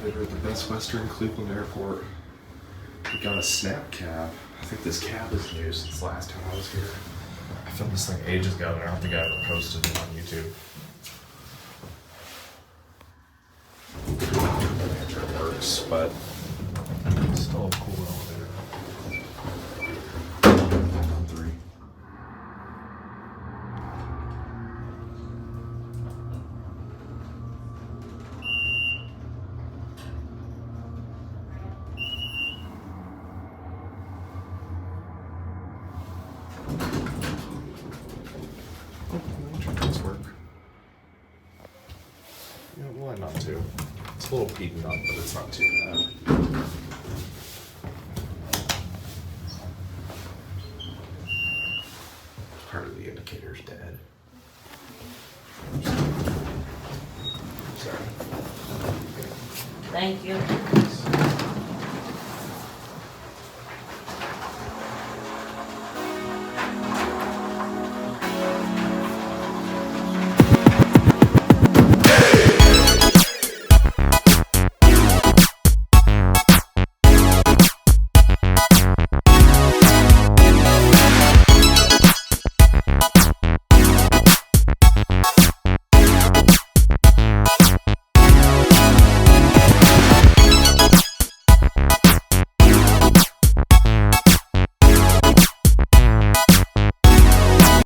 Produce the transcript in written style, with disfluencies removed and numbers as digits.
elevator at the Best Western Cleveland Airport. We got a snap cab. I think this cab is new since the last time I was here. I filmed this thing ages ago and I don't think I ever posted it on YouTube. I'm not sure it works, but it's still a cool elevator. On 3. This work. You know, why not too? It's a little beaten up, but it's not too bad. Part of the indicator's dead. Sorry. Thank you.